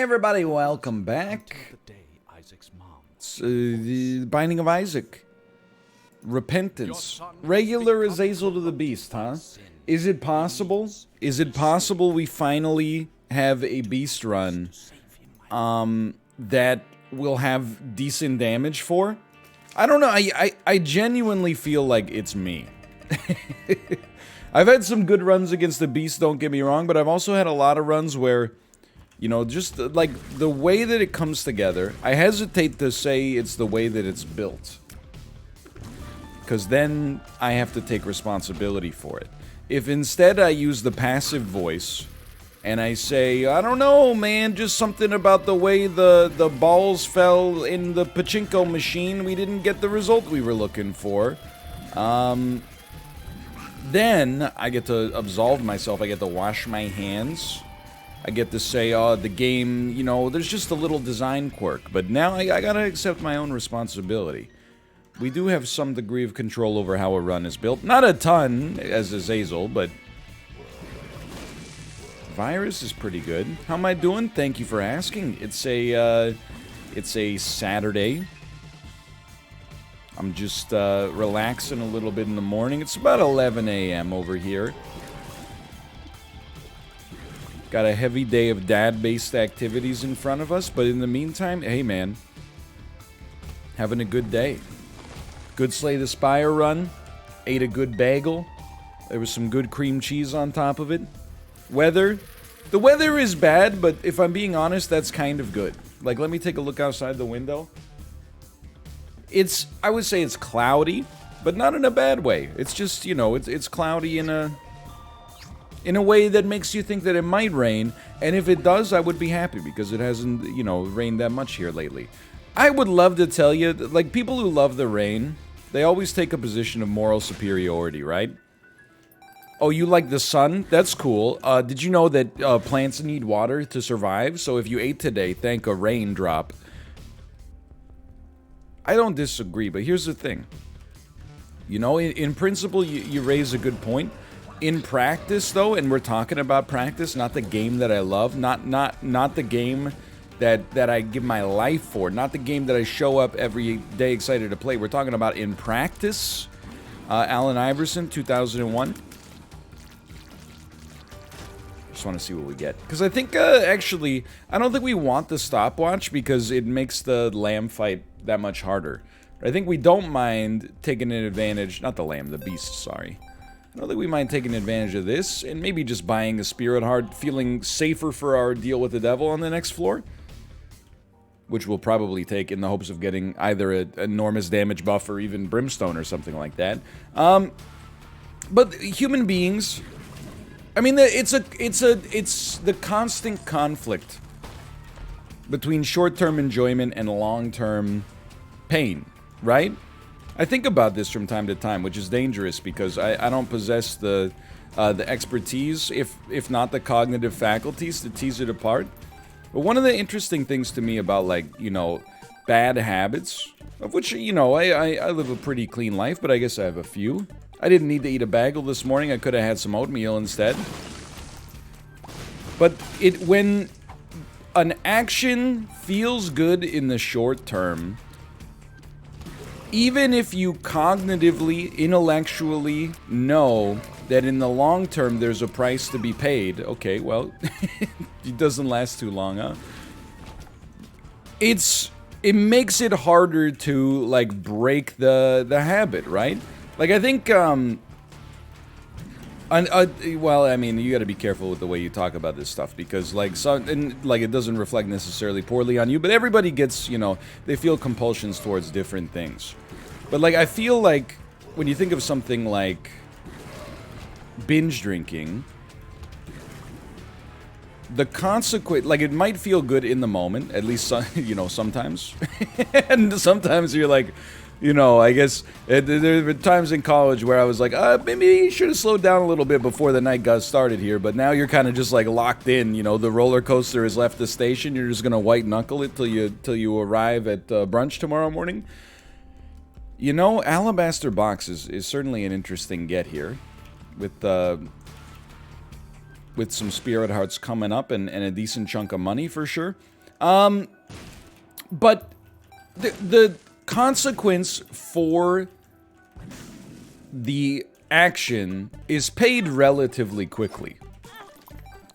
everybody, welcome back. It's, the Binding of Isaac. Repentance. Regular Azazel to the Beast, huh? Is it possible? Is it possible we finally have a beast run that will have decent damage for? I don't know, I genuinely feel like it's me. I've had some good runs against the beast, don't get me wrong, but I've also had a lot of runs where, you know, just like the way that it comes together, I hesitate to say it's the way that it's built. Because then I have to take responsibility for it. If instead I use the passive voice, and I say, I don't know, man, just something about the way the balls fell in the pachinko machine, we didn't get the result we were looking for. Then I get to absolve myself, I get to wash my hands. I get to say, oh, the game, you know, there's just a little design quirk. But now I gotta accept my own responsibility. We do have some degree of control over how a run is built. Not a ton, as Azazel, but Virus is pretty good. How am I doing? Thank you for asking. It's a Saturday. I'm just relaxing a little bit in the morning. It's about 11 a.m. over here. Got a heavy day of dad-based activities in front of us, but in the meantime, hey man, having a good day. Good Slay the Spire run. Ate a good bagel. There was some good cream cheese on top of it. Weather. The weather is bad, but if I'm being honest, that's kind of good. Like, let me take a look outside the window. I would say it's cloudy, but not in a bad way. It's just, you know, it's cloudy in a way that makes you think that it might rain, and if it does, I would be happy, because it hasn't, you know, rained that much here lately. I would love to tell you, like, people who love the rain, they always take a position of moral superiority, right? Oh, you like the sun? That's cool. Did you know that plants need water to survive? So if you ate today, thank a raindrop. I don't disagree, but here's the thing. You know, in principle, you raise a good point. In practice, though, and we're talking about practice, not the game that I love, not the game that I give my life for, not the game that I show up every day excited to play. We're talking about in practice. Allen Iverson, 2001. Just want to see what we get. Because I think, actually, I don't think we want the stopwatch because it makes the lamb fight that much harder. I think we don't mind taking an advantage, not the lamb, the beast, sorry. I don't think we mind taking advantage of this and maybe just buying a Spirit Heart, feeling safer for our deal with the devil on the next floor. Which we'll probably take in the hopes of getting either an enormous damage buff or even Brimstone or something like that. But human beings, I mean, it's the constant conflict between short-term enjoyment and long-term pain, right? I think about this from time to time, which is dangerous because I don't possess the expertise, if not the cognitive faculties, to tease it apart. But one of the interesting things to me about, like, you know, bad habits, of which, you know, I live a pretty clean life, but I guess I have a few. I didn't need to eat a bagel this morning. I could have had some oatmeal instead. But when an action feels good in the short term, even if you cognitively, intellectually know that in the long term there's a price to be paid, okay, well, it doesn't last too long, huh? It makes it harder to, like, break the habit, right? Like, I think, well, I mean, you gotta be careful with the way you talk about this stuff, because, like, it doesn't reflect necessarily poorly on you, but everybody gets, you know, they feel compulsions towards different things. But, like, I feel like, when you think of something like binge drinking, the consequence, like, it might feel good in the moment, at least, you know, sometimes. And sometimes you're like, you know, I guess, there were times in college where I was like, maybe you should have slowed down a little bit before the night got started here, but now you're kind of just, like, locked in, you know, the roller coaster has left the station, you're just gonna white knuckle it till you arrive at brunch tomorrow morning. You know, Alabaster Box is certainly an interesting get here, with with some Spirit Hearts coming up and a decent chunk of money for sure. But the consequence for the action is paid relatively quickly.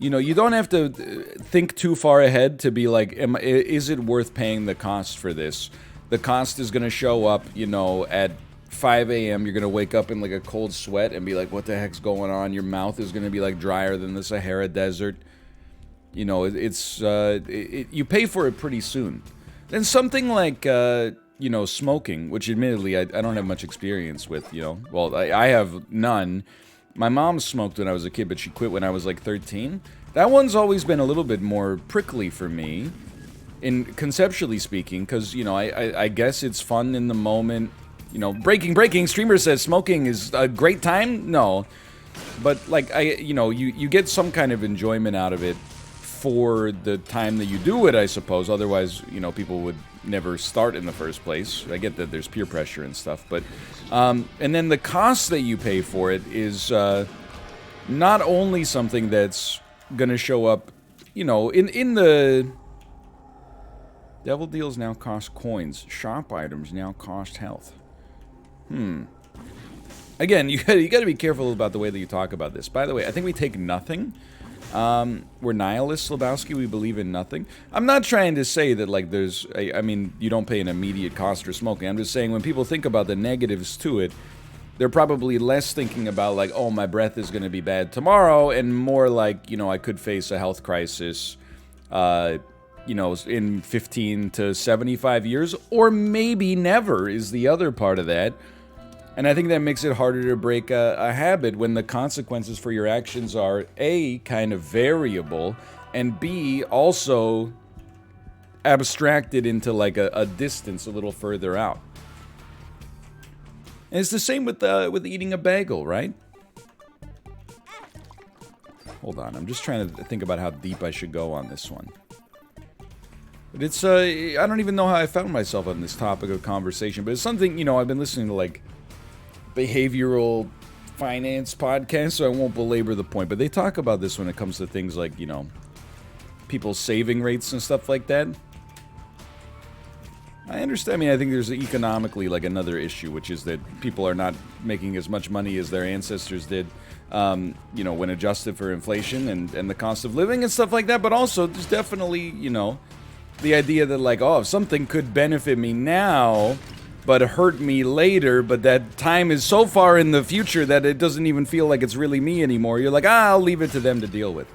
You know, you don't have to think too far ahead to be like, is it worth paying the cost for this? The cost is going to show up, you know, at 5 a.m. You're going to wake up in like a cold sweat and be like, what the heck's going on? Your mouth is going to be like drier than the Sahara Desert. You know, you pay for it pretty soon. Then something like, you know, smoking, which admittedly I don't have much experience with, you know. Well, I have none. My mom smoked when I was a kid, but she quit when I was like 13. That one's always been a little bit more prickly for me, in conceptually speaking, because, you know, I guess it's fun in the moment. You know, breaking, streamer says smoking is a great time? No. But, like, you know, you get some kind of enjoyment out of it for the time that you do it, I suppose. Otherwise, you know, people would never start in the first place. I get that there's peer pressure and stuff, but and then the cost that you pay for it is not only something that's gonna show up, you know, in the Devil Deals now cost coins. Shop items now cost health. Again, you gotta be careful about the way that you talk about this. By the way, I think we take nothing. We're nihilists, Lebowski. We believe in nothing. I'm not trying to say that, like, there's... I mean, you don't pay an immediate cost for smoking. I'm just saying when people think about the negatives to it, they're probably less thinking about, like, oh, my breath is going to be bad tomorrow, and more like, you know, I could face a health crisis, you know, in 15 to 75 years, or maybe never is the other part of that. And I think that makes it harder to break a habit when the consequences for your actions are A, kind of variable, and B, also abstracted into like a distance a little further out. And it's the same with eating a bagel, right? Hold on, I'm just trying to think about how deep I should go on this one. But it's, I don't even know how I found myself on this topic of conversation, but it's something, you know, I've been listening to, like, behavioral finance podcast, so I won't belabor the point, but they talk about this when it comes to things like, you know, people's saving rates and stuff like that. I understand. I mean, I think there's economically like another issue, which is that people are not making as much money as their ancestors did, you know, when adjusted for inflation and the cost of living and stuff like that. But also, there's definitely, you know, the idea that, like, oh, if something could benefit me now but hurt me later, but that time is so far in the future that it doesn't even feel like it's really me anymore. You're like, I'll leave it to them to deal with.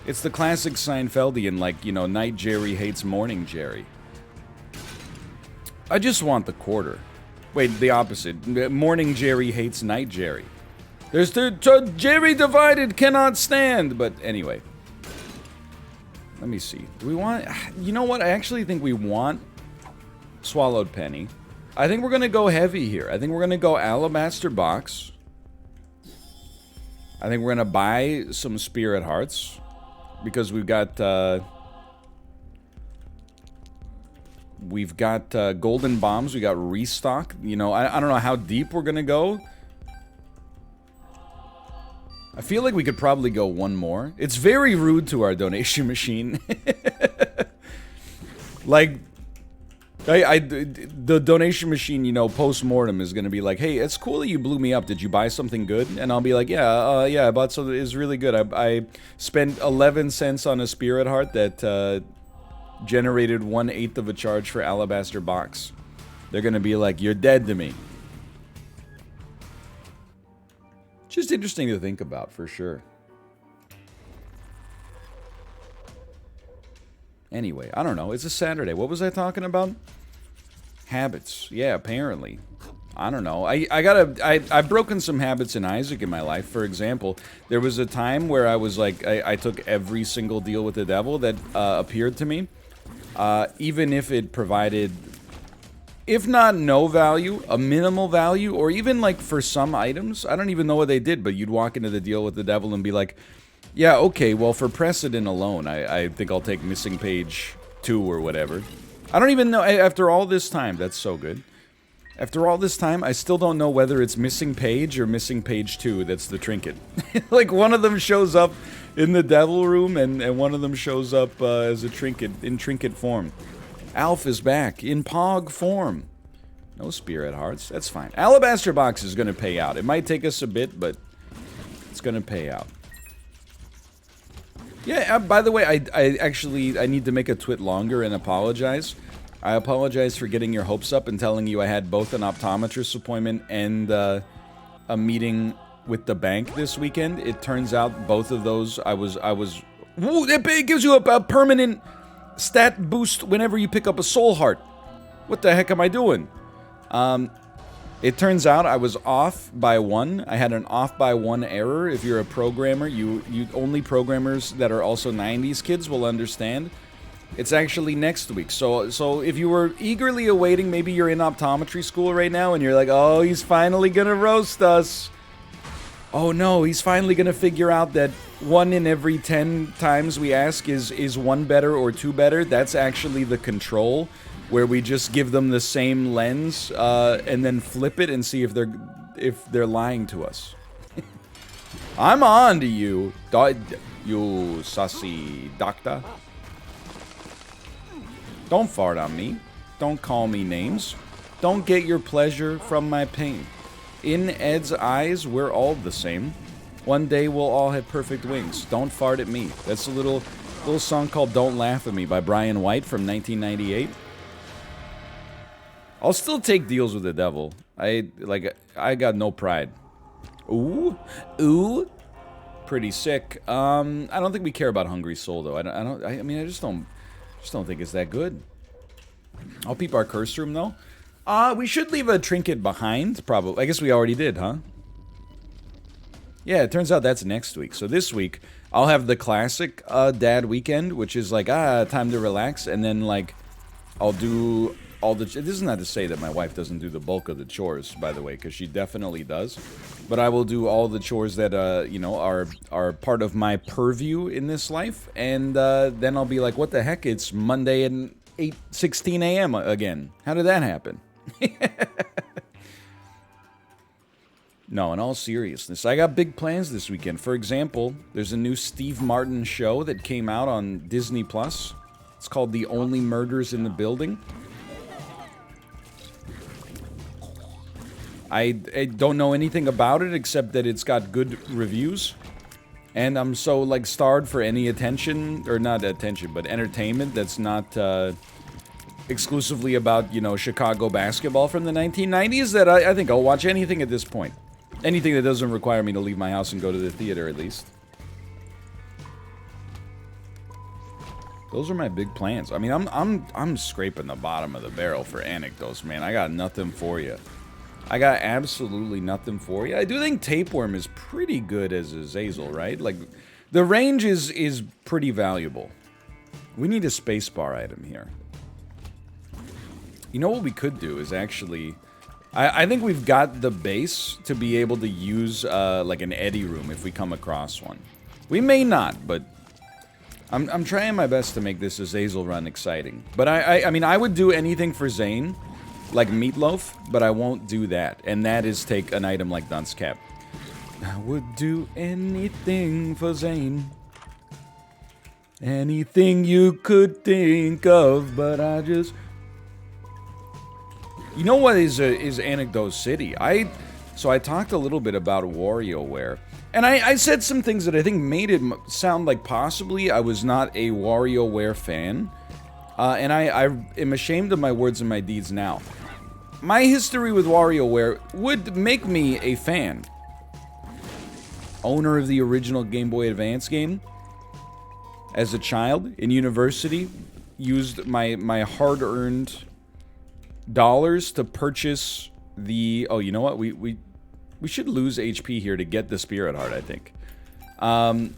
It's the classic Seinfeldian, like, you know, Night Jerry hates Morning Jerry. I just want the quarter. Wait, the opposite. Morning Jerry hates Night Jerry. There's Jerry divided cannot stand. But anyway. Let me see. Do we want... You know what? I actually think we want Swallowed Penny. I think we're going to go heavy here. I think we're going to go Alabaster Box. I think we're going to buy some Spirit Hearts. Because we've got... Golden Bombs. We got Restock. You know, I don't know how deep we're going to go. I feel like we could probably go one more. It's very rude to our donation machine. Like... the donation machine, you know, post-mortem is going to be like, hey, it's cool that you blew me up. Did you buy something good? And I'll be like, yeah, I bought something. It's really good. I spent 11 cents on a Spirit Heart that generated 1/8 of a charge for Alabaster Box. They're going to be like, you're dead to me. Just interesting to think about, for sure. Anyway, I don't know. It's a Saturday. What was I talking about? Habits. Yeah, apparently. I don't know. I've broken some habits in Isaac in my life. For example, there was a time where I was like, I took every single deal with the devil that appeared to me. Even if it provided, if not no value, a minimal value, or even like for some items. I don't even know what they did, but you'd walk into the deal with the devil and be like, yeah, okay, well, for precedent alone, I think I'll take Missing Page 2 or whatever. I don't even know, after all this time, that's so good. After all this time, I still don't know whether it's Missing Page or Missing Page 2 that's the trinket. Like, one of them shows up in the devil room, and one of them shows up as a trinket, in trinket form. Alf is back in Pog form. No Spirit Hearts, that's fine. Alabaster Box is going to pay out. It might take us a bit, but it's going to pay out. Yeah, by the way, I need to make a twit longer and apologize. I apologize for getting your hopes up and telling you I had both an optometrist appointment and a meeting with the bank this weekend. It turns out both of those Woo, it gives you a permanent stat boost whenever you pick up a soul heart. What the heck am I doing? It turns out I was off by 1. I had an off by 1 error. If you're a programmer, you only programmers that are also 90s kids will understand. It's actually next week. So if you were eagerly awaiting, maybe you're in optometry school right now and you're like, oh, he's finally gonna roast us. Oh no, he's finally gonna figure out that 1 in every 10 times we ask is 1 better or 2 better. That's actually the control, where we just give them the same lens and then flip it and see if they're lying to us. I'm on to you, you sussy doctor. Don't fart on me. Don't call me names. Don't get your pleasure from my pain. In Ed's eyes, we're all the same. One day we'll all have perfect wings. Don't fart at me. That's a little song called Don't Laugh at Me by Brian White from 1998. I'll still take deals with the devil. I got no pride. Ooh. Pretty sick. I don't think we care about Hungry Soul though. I mean I just don't think it's that good. I'll peep our curse room though. We should leave a trinket behind, probably. I guess we already did, huh? Yeah, it turns out that's next week. So this week, I'll have the classic dad weekend, which is like, time to relax, and then like, I'll do all the... This is not to say that my wife doesn't do the bulk of the chores, by the way, because she definitely does. But I will do all the chores that, you know, are part of my purview in this life, and then I'll be like, what the heck, it's Monday at 8:16 a.m. again. How did that happen? No, in all seriousness, I got big plans this weekend. For example, there's a new Steve Martin show that came out on Disney+. It's called The Only Murders in the Building. I don't know anything about it except that it's got good reviews. And I'm so, like, starved for any attention, or not attention, but entertainment that's not exclusively about, you know, Chicago basketball from the 1990s that I think I'll watch anything at this point. Anything that doesn't require me to leave my house and go to the theater, at least. Those are my big plans. I mean, I'm scraping the bottom of the barrel for anecdotes, man. I got nothing for you. I got absolutely nothing for you. I do think Tapeworm is pretty good as a Zazel, right? Like, the range is pretty valuable. We need a spacebar item here. You know what we could do is actually... I think we've got the base to be able to use, like, an Eddie room if we come across one. We may not, but... I'm trying my best to make this a Zazel run exciting. But I mean, I would do anything for Zane, like Meatloaf, but I won't do that. And that is take an item like Dunce Cap. I would do anything for Zane. Anything you could think of, but I just... You know what is Anecdote City? So I talked a little bit about WarioWare. And I said some things that I think made it sound like possibly I was not a WarioWare fan. And I am ashamed of my words and my deeds now. My history with WarioWare would make me a fan. Owner of the original Game Boy Advance game. As a child, in university, used my hard-earned dollars to purchase the... Oh, you know what? We should lose HP here to get the Spirit Heart, I think.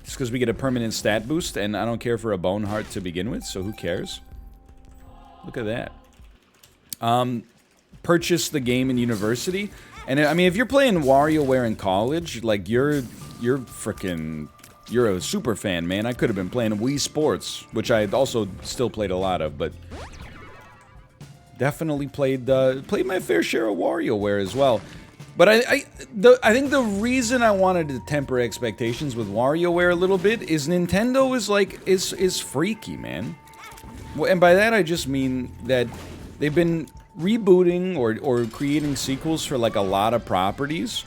Just because we get a permanent stat boost, and I don't care for a Bone Heart to begin with, so who cares? Look at that. Purchase the game in university, and I mean, if you're playing WarioWare in college, like, you're a super fan, man. I could have been playing Wii Sports, which I also still played a lot of, but... Definitely played my fair share of WarioWare as well. But I think the reason I wanted to temper expectations with WarioWare a little bit is Nintendo is like is freaky, man. And by that I just mean that they've been rebooting or creating sequels for like a lot of properties.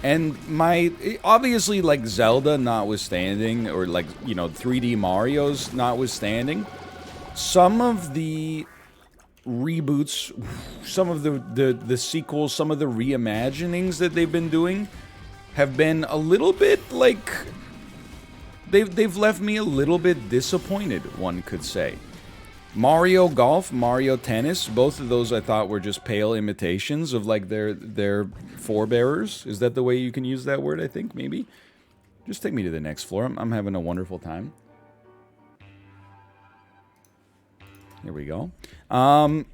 And obviously, like Zelda notwithstanding, or like, you know, 3D Mario's notwithstanding, some of the reboots, some of the sequels, some of the reimaginings that they've been doing have been a little bit like they've left me a little bit disappointed, one could say. Mario Golf, Mario Tennis, both of those I thought were just pale imitations of like their forebearers. Is that the way you can use that word? I think maybe. Just take me to the next floor. I'm having a wonderful time. Here we go. And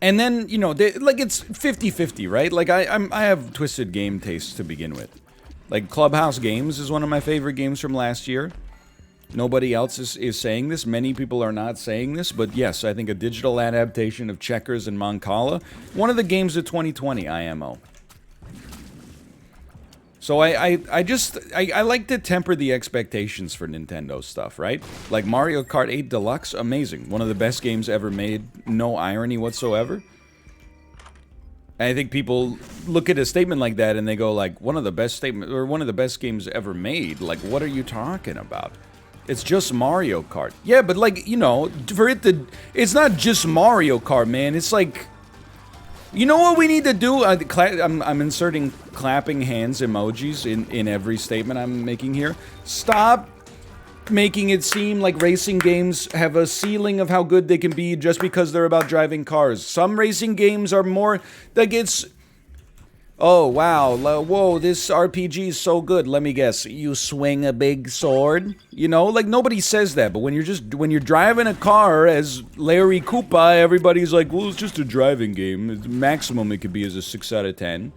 then, you know, like it's 50-50, right? Like I have twisted game tastes to begin with. Like Clubhouse Games is one of my favorite games from last year. Nobody else is saying this. Many people are not saying this, but yes, I think a digital adaptation of Checkers and Mancala, one of the games of 2020, IMO. So I like to temper the expectations for Nintendo stuff, right? Like Mario Kart 8 Deluxe, amazing. One of the best games ever made, no irony whatsoever. And I think people look at a statement like that and they go like, one of the best games ever made. Like, what are you talking about? It's just Mario Kart. Yeah, but like, you know, it's not just Mario Kart, man. It's like, you know what we need to do? I'm inserting clapping hands emojis in every statement I'm making here. Stop making it seem like racing games have a ceiling of how good they can be just because they're about driving cars. Some racing games are more, like it's... Oh, wow, whoa, this RPG is so good. Let me guess, you swing a big sword? You know, like nobody says that, but when you're driving a car as Larry Koopa, everybody's like, well, it's just a driving game. The maximum it could be is a 6 out of 10.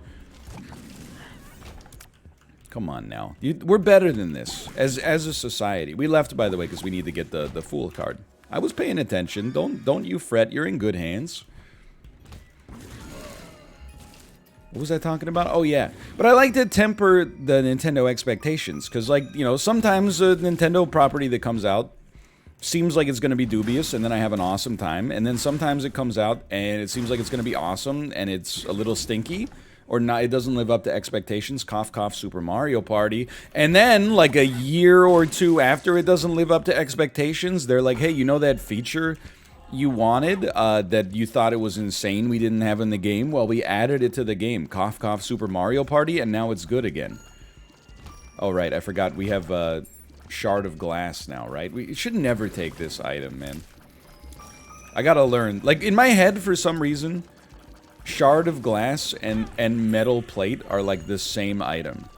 Come on now. We're better than this, as a society. We left, by the way, because we need to get the Fool card. I was paying attention. Don't you fret, you're in good hands. What was I talking about? Oh, yeah. But I like to temper the Nintendo expectations, because, like, you know, sometimes a Nintendo property that comes out seems like it's going to be dubious, and then I have an awesome time, and then sometimes it comes out, and it seems like it's going to be awesome, and it's a little stinky, or not, it doesn't live up to expectations, cough, cough, Super Mario Party, and then, like, a year or two after it doesn't live up to expectations, they're like, hey, you know that feature you wanted, that you thought it was insane we didn't have in the game? Well, we added it to the game. Cough, cough, Super Mario Party, and now it's good again. Oh, right, I forgot. We have a Shard of Glass now, right? We should never take this item, man. I gotta learn. Like, in my head, for some reason, Shard of Glass and Metal Plate are, like, the same item.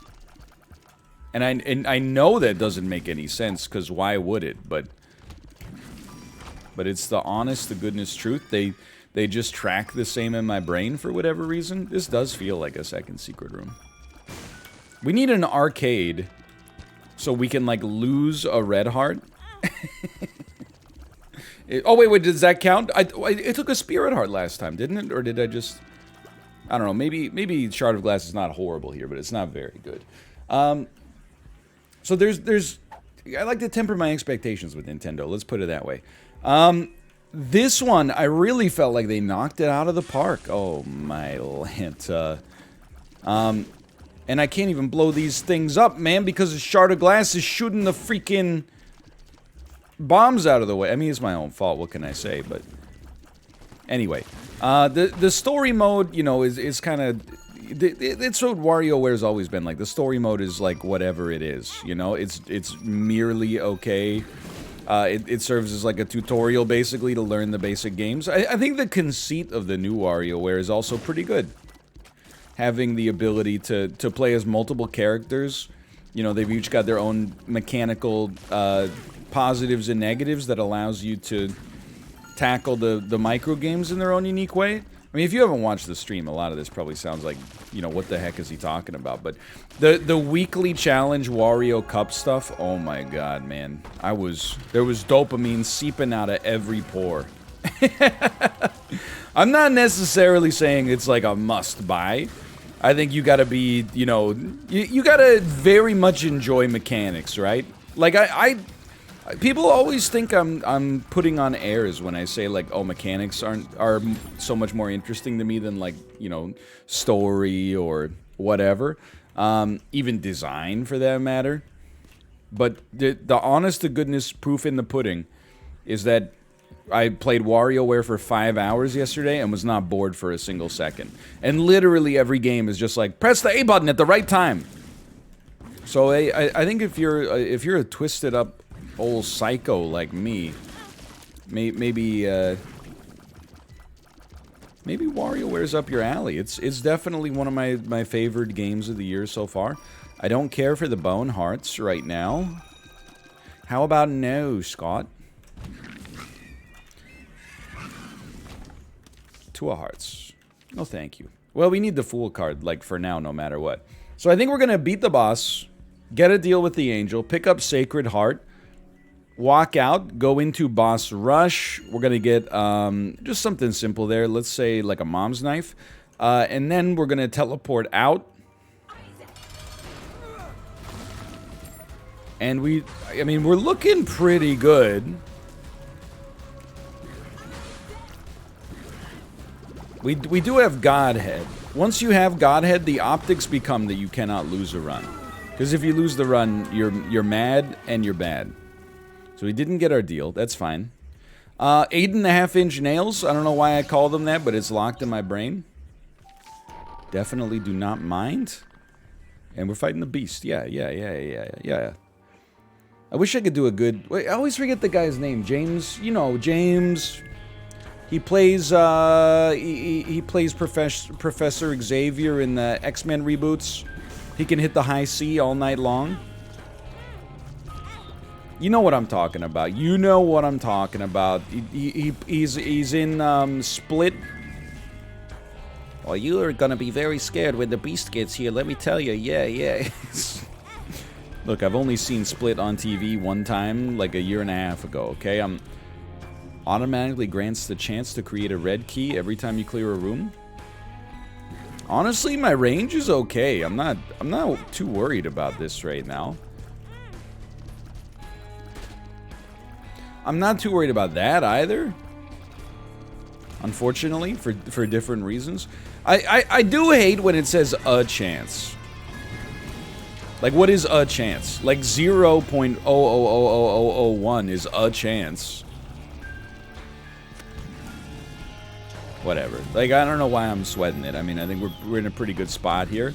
And I know that doesn't make any sense, because why would it? But it's the honest to goodness truth. They just track the same in my brain for whatever reason. This does feel like a second secret room. We need an arcade so we can, like, lose a red heart. Oh, wait, does that count? It took a spirit heart last time, didn't it? Or did I just... I don't know, maybe Shard of Glass is not horrible here, but it's not very good. So there's... I like to temper my expectations with Nintendo, let's put it that way. This one, I really felt like they knocked it out of the park. Oh, my Lanta. And I can't even blow these things up, man, because the Shard of Glass is shooting the freaking bombs out of the way. I mean, it's my own fault, what can I say, but... Anyway, the story mode, you know, is kind of... It's what WarioWare's always been like. The story mode is like whatever it is, you know? It's merely okay. It serves as like a tutorial, basically, to learn the basic games. I think the conceit of the new WarioWare is also pretty good. Having the ability to play as multiple characters. You know, they've each got their own mechanical positives and negatives that allows you to tackle the micro games in their own unique way. I mean, if you haven't watched the stream, a lot of this probably sounds like, you know, what the heck is he talking about? But the weekly challenge Wario Cup stuff, oh my god, man. There was dopamine seeping out of every pore. I'm not necessarily saying it's like a must buy. I think you gotta be, you know, you gotta very much enjoy mechanics, right? Like people always think I'm putting on airs when I say like, oh, mechanics are so much more interesting to me than like, you know, story or whatever, even design for that matter. But the honest to goodness proof in the pudding is that I played WarioWare for 5 hours yesterday and was not bored for a single second. And literally every game is just like, press the A button at the right time. So I think if you're a twisted up old psycho like me, maybe WarioWare's up your alley. It's definitely one of my favorite games of the year so far. I don't care for the bone hearts right now. How about no, Scott? 2 hearts. No, thank you. Well, we need the Fool card, like, for now, no matter what. So I think we're gonna beat the boss, get a deal with the angel, pick up Sacred Heart, walk out, go into boss rush. We're gonna get just something simple there. Let's say like a mom's knife. And then we're gonna teleport out. And I mean, we're looking pretty good. We do have Godhead. Once you have Godhead, the optics become that you cannot lose a run. Because if you lose the run, you're mad and you're bad. So we didn't get our deal. That's fine. 8.5-inch nails. I don't know why I call them that, but it's locked in my brain. Definitely do not mind. And we're fighting the beast. Yeah. I wish I could do a good... Wait, I always forget the guy's name. James, you know, James. He plays he plays Professor Xavier in the X-Men reboots. He can hit the high C all night long. You know what I'm talking about. You know what I'm talking about. He's in Split. Well, you are gonna be very scared when the beast gets here. Let me tell you. Yeah. Look, I've only seen Split on TV one time, like 1.5 years ago, okay? Automatically grants the chance to create a red key every time you clear a room. Honestly, my range is okay. I'm not too worried about this right now. I'm not too worried about that either. Unfortunately, for different reasons. I do hate when it says a chance. Like, what is a chance? Like, 0.0000001 is a chance. Whatever. Like, I don't know why I'm sweating it. I mean, I think we're in a pretty good spot here.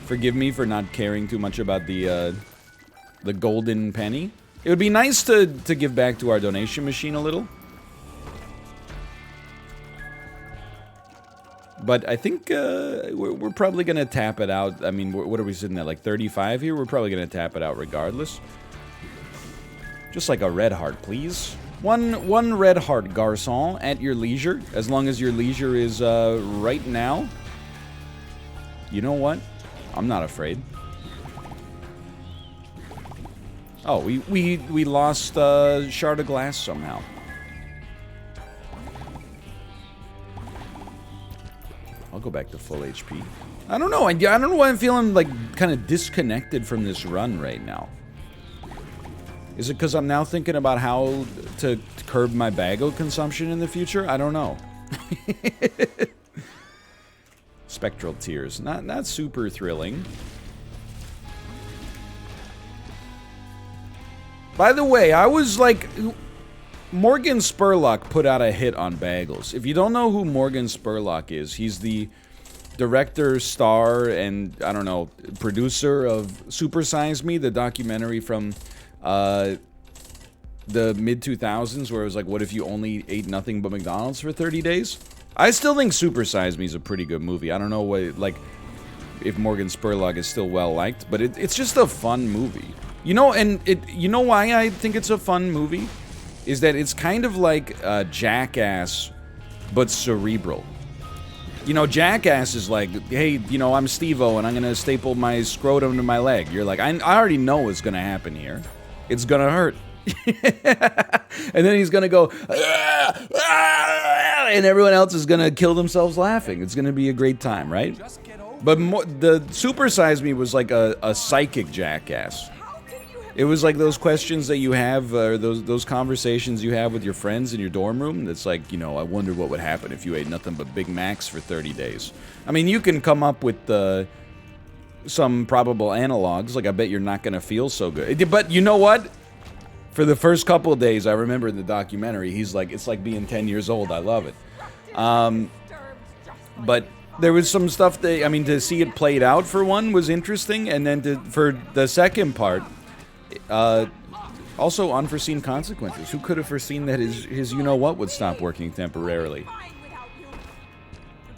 Forgive me for not caring too much about the golden penny. It would be nice to give back to our donation machine a little. But I think we're probably going to tap it out. I mean, what are we sitting at? Like 35 here? We're probably going to tap it out regardless. Just like a red heart, please. One red heart, garçon, at your leisure. As long as your leisure is right now. You know what? I'm not afraid. Oh, we lost Shard of Glass somehow. I'll go back to full HP. I don't know. I don't know why I'm feeling like kind of disconnected from this run right now. Is it because I'm now thinking about how to curb my Bago consumption in the future? I don't know. Spectral Tears. Not super thrilling. By the way, I was like... Morgan Spurlock put out a hit on Bagels. If you don't know who Morgan Spurlock is, he's the director, star, and, I don't know, producer of Super Size Me, the documentary from the mid-2000s where it was like, what if you only ate nothing but McDonald's for 30 days? I still think Super Size Me is a pretty good movie. I don't know what, like, if Morgan Spurlock is still well-liked, but it's just a fun movie. You know, and you know why I think it's a fun movie? Is that it's kind of like Jackass, but cerebral. You know, Jackass is like, hey, you know, I'm Steve-O, and I'm gonna staple my scrotum to my leg. You're like, I already know what's gonna happen here. It's gonna hurt. And then he's gonna go, and everyone else is gonna kill themselves laughing. It's gonna be a great time, right? But the Super Size Me was like a psychic jackass. It was like those questions that you have, those conversations you have with your friends in your dorm room. That's like, you know, I wonder what would happen if you ate nothing but Big Macs for 30 days. I mean, you can come up with some probable analogs. Like, I bet you're not gonna feel so good. But you know what? For the first couple of days, I remember in the documentary, he's like, it's like being 10 years old. I love it. But there was some stuff that, I mean, to see it played out for one was interesting, and then for the second part, also unforeseen consequences. Who could have foreseen that his you-know-what would stop working temporarily?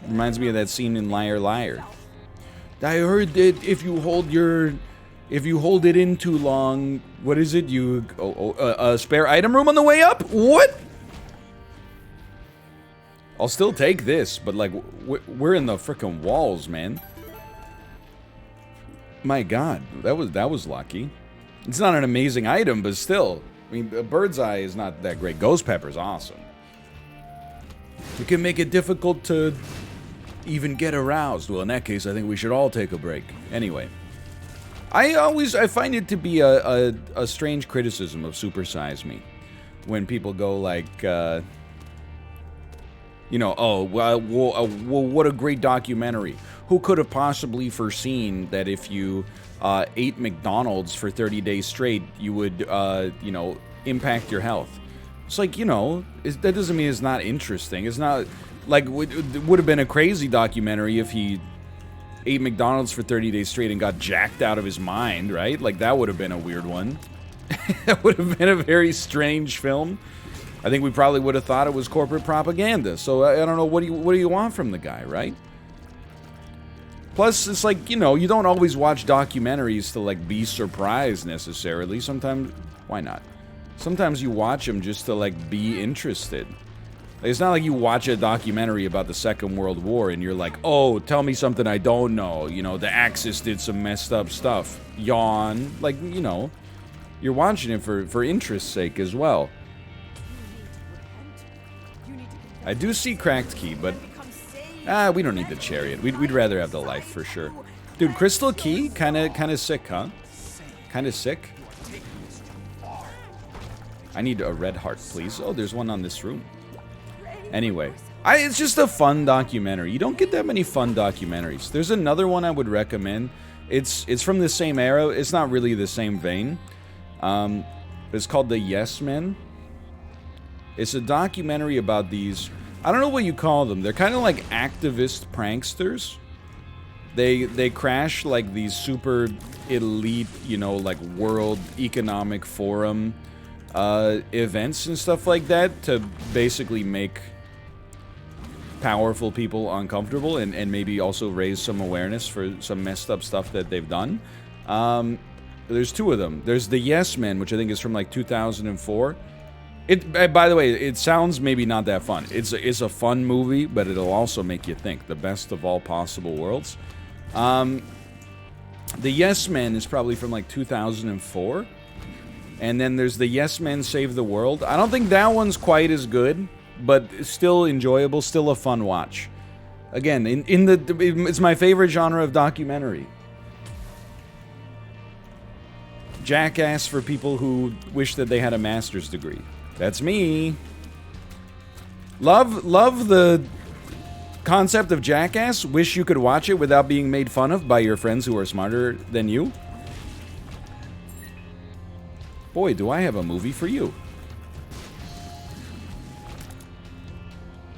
Reminds me of that scene in Liar Liar. I heard that if you hold it in too long, what is it? A spare item room on the way up? What? I'll still take this, but like, we're in the frickin' walls, man. My God, that was lucky. It's not an amazing item, but still. I mean, a bird's eye is not that great. Ghost pepper's awesome. You can make it difficult to even get aroused. Well, in that case, I think we should all take a break. Anyway. I find it to be a strange criticism of Super Size Me. When people go like, you know, oh, well, what a great documentary. Who could have possibly foreseen that if you ate McDonald's for 30 days straight, you would, you know, impact your health? It's like, you know, that doesn't mean it's not interesting. It's not, like, it would have been a crazy documentary if he ate McDonald's for 30 days straight and got jacked out of his mind, right? Like, that would have been a weird one. That would have been a very strange film. I think we probably would have thought it was corporate propaganda. So, I don't know, what do you want from the guy, right? Plus, it's like, you know, you don't always watch documentaries to, like, be surprised, necessarily. Sometimes, why not? Sometimes you watch them just to, like, be interested. Like, it's not like you watch a documentary about the Second World War and you're like, oh, tell me something I don't know. You know, the Axis did some messed up stuff. Yawn. Like, you know, you're watching it for interest's sake as well. I do see Cracked Key, but we don't need the chariot. We'd rather have the life for sure. Dude, Crystal Key, kind of sick, huh? Kind of sick. I need a red heart, please. Oh, there's one on this room. Anyway, it's just a fun documentary. You don't get that many fun documentaries. There's another one I would recommend. It's from the same era. It's not really the same vein. It's called The Yes Men. It's a documentary about these, I don't know what you call them. They're kind of like activist pranksters. They crash like these super elite, you know, like World Economic Forum events and stuff like that to basically make powerful people uncomfortable and maybe also raise some awareness for some messed up stuff that they've done. There's two of them. There's The Yes Men, which I think is from like 2004. By the way, it sounds maybe not that fun. It's a fun movie, but it'll also make you think. The best of all possible worlds. The Yes Men is probably from like 2004. And then there's The Yes Men Save the World. I don't think that one's quite as good, but still enjoyable, still a fun watch. Again, it's my favorite genre of documentary. Jackass for people who wish that they had a master's degree. That's me. Love the concept of Jackass. Wish you could watch it without being made fun of by your friends who are smarter than you. Boy, do I have a movie for you.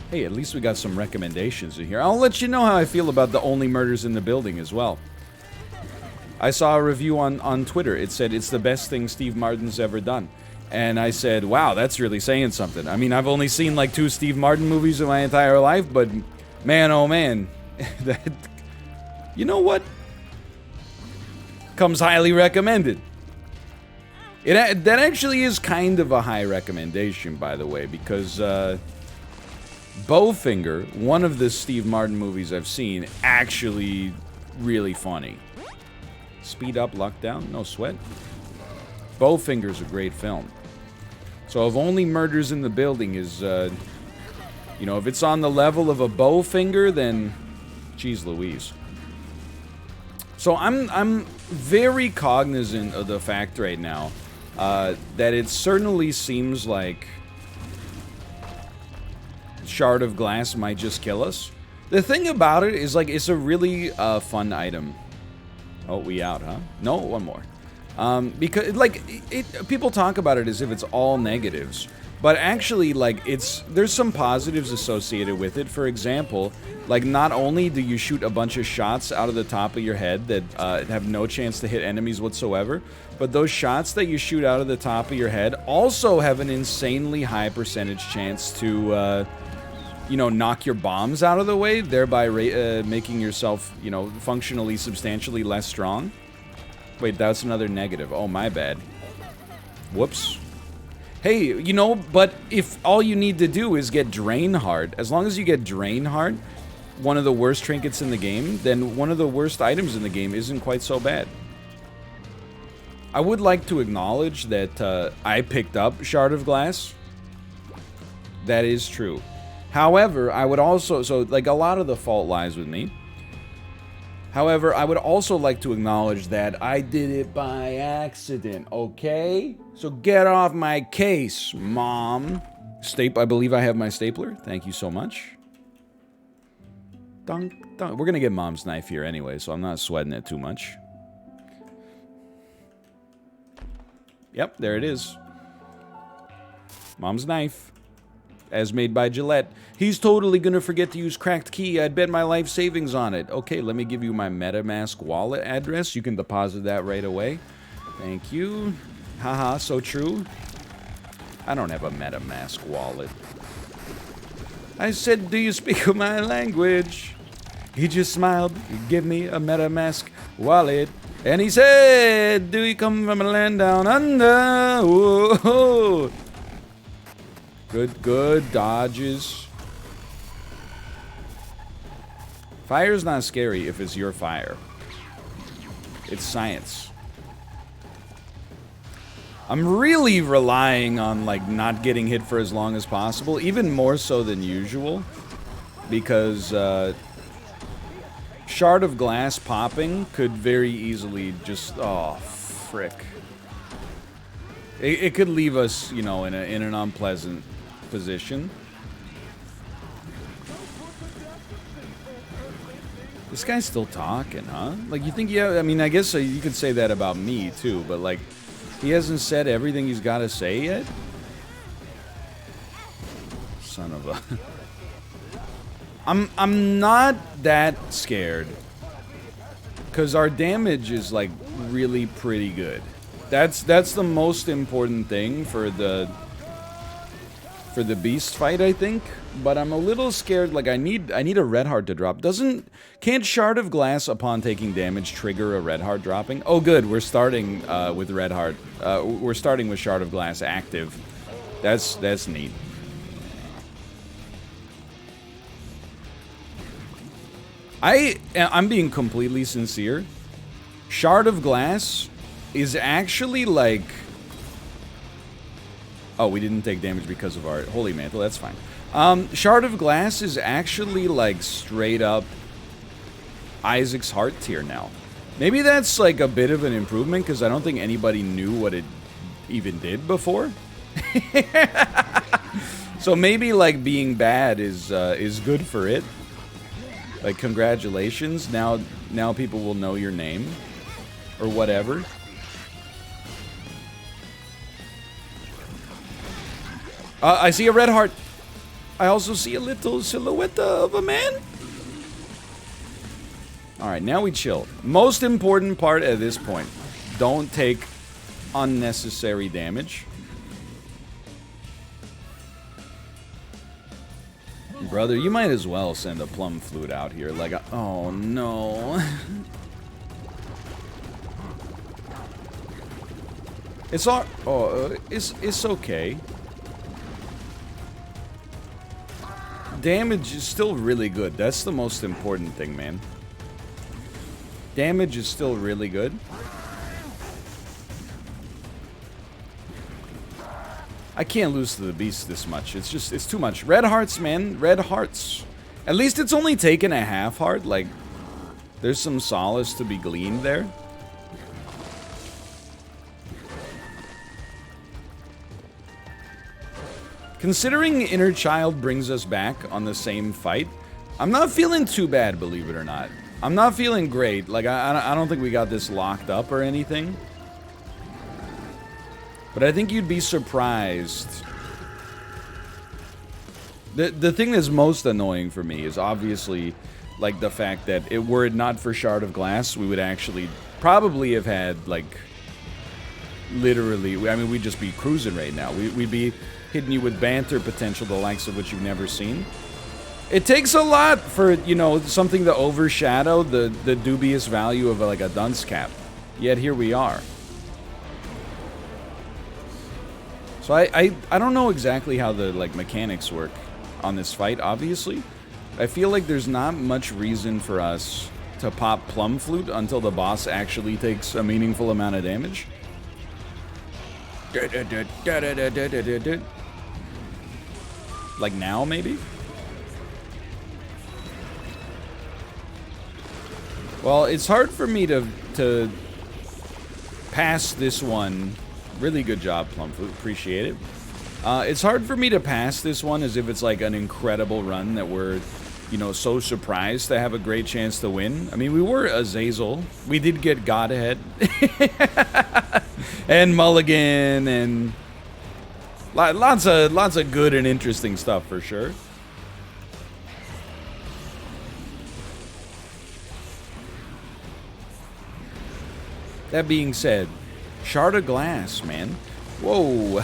Hey, at least we got some recommendations in here. I'll let you know how I feel about The Only Murders in the Building as well. I saw a review on Twitter. It said it's the best thing Steve Martin's ever done. And I said, wow, that's really saying something. I mean, I've only seen like 2 Steve Martin movies in my entire life, but man, oh man. That, you know what? Comes highly recommended. That actually is kind of a high recommendation, by the way, because Bowfinger, one of the Steve Martin movies I've seen, actually really funny. Speed Up, Luck Down, no sweat. Bowfinger's a great film. So if Only Murders in the Building is You know, if it's on the level of a Bowfinger, then geez Louise. So I'm very cognizant of the fact right now that it certainly seems like Shard of Glass might just kill us. The thing about it is, like, it's a really fun item. Oh, we out, huh? No, one more. Because, like, people talk about it as if it's all negatives. But actually, like, there's some positives associated with it. For example, like, not only do you shoot a bunch of shots out of the top of your head that have no chance to hit enemies whatsoever, but those shots that you shoot out of the top of your head also have an insanely high percentage chance to, you know, knock your bombs out of the way, thereby making yourself, you know, functionally substantially less strong. Wait, that's another negative. Oh, my bad. Whoops. Hey, you know, but if all you need to do is get Drain Heart, as long as you get Drain Heart, one of the worst trinkets in the game, then one of the worst items in the game isn't quite so bad. I would like to acknowledge that I picked up Shard of Glass. That is true. However, I would also, so like a lot of the fault lies with me. However, I would also like to acknowledge that I did it by accident, okay? So get off my case, Mom. I believe I have my stapler. Thank you so much. Dunk, dunk. We're gonna get Mom's knife here anyway, so I'm not sweating it too much. Yep, there it is. Mom's knife. As made by Gillette. He's totally gonna forget to use cracked key. I'd bet my life savings on it. Okay, let me give you my MetaMask wallet address. You can deposit that right away. Thank you. Haha, so true. I don't have a MetaMask wallet. I said, do you speak my language? He just smiled. Give me a MetaMask wallet. And he said, do you come from a land down under? Whoa. Good dodges. Fire's not scary if it's your fire. It's science. I'm really relying on, like, not getting hit for as long as possible, even more so than usual, because Shard of Glass popping could very easily just, oh, frick. It could leave us, you know, in an unpleasant position. This guy's still talking, huh? Like, you think, yeah, I mean, I guess you could say that about me, too, but, like, he hasn't said everything he's got to say yet? Son of a... I'm not that scared. Because our damage is, like, really pretty good. That's the most important thing for the beast fight, I think. But I'm a little scared. Like, I need a red heart to drop. Can't Shard of Glass upon taking damage trigger a red heart dropping? Oh, good. We're starting with red heart. We're starting with Shard of Glass active. That's neat. I'm being completely sincere. Shard of Glass is actually like... Oh, we didn't take damage because of our Holy Mantle. That's fine. Shard of Glass is actually like straight up Isaac's Heart tier now. Maybe that's like a bit of an improvement because I don't think anybody knew what it even did before. So maybe like being bad is good for it. Like, congratulations. Now people will know your name or whatever. I see a red heart. I also see a little silhouette of a man. Alright, now we chill. Most important part at this point. Don't take unnecessary damage. Brother, you might as well send a plum flute out here. Like, oh no. It's all... Oh, it's okay. Damage is still really good. That's the most important thing, man. Damage is still really good. I can't lose to the beast this much. It's just, it's too much. Red hearts, man. Red hearts. At least it's only taken a half heart. Like, there's some solace to be gleaned there. Considering Inner Child brings us back on the same fight, I'm not feeling too bad, believe it or not. I'm not feeling great. Like, I don't think we got this locked up or anything. But I think you'd be surprised. The thing that's most annoying for me is obviously, like, the fact that were it not for Shard of Glass, we would actually probably have had, like, literally, I mean, we'd just be cruising right now. We'd be hitting you with banter potential, the likes of which you've never seen. It takes a lot for, you know, something to overshadow the dubious value of, like, a dunce cap. Yet here we are. So I don't know exactly how the, like, mechanics work on this fight, obviously. I feel like there's not much reason for us to pop Plum Flute until the boss actually takes a meaningful amount of damage. Like now, maybe? Well, it's hard for me to pass this one. Really good job, Plum Flute. Appreciate it. It's hard for me to pass this one as if it's like an incredible run that we're, you know, so surprised to have a great chance to win. I mean, we were Azazel. We did get Godhead. And Mulligan and lots of good and interesting stuff for sure. That being said, Shard of Glass, man. Whoa.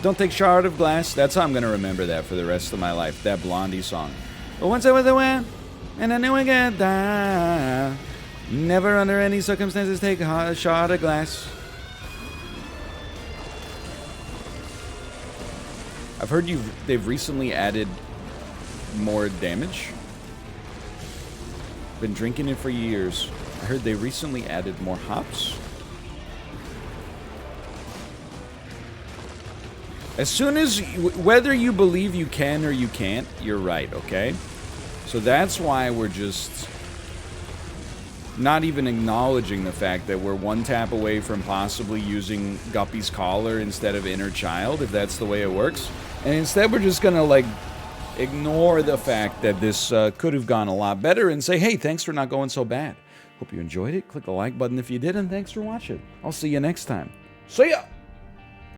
Don't take Shard of Glass. That's how I'm going to remember that for the rest of my life. That Blondie song. But once I was aware, and I knew I could die. Never under any circumstances take a Shard of Glass. I've heard they've recently added more damage. Been drinking it for years. I heard they recently added more hops. As soon as, whether you believe you can or you can't, you're right, okay? So that's why we're just not even acknowledging the fact that we're one tap away from possibly using Guppy's Collar instead of Inner Child, if that's the way it works. And instead we're just gonna, like, ignore the fact that this could have gone a lot better and say, hey, thanks for not going so bad. Hope you enjoyed it. Click the like button if you did, and thanks for watching. I'll see you next time. See ya!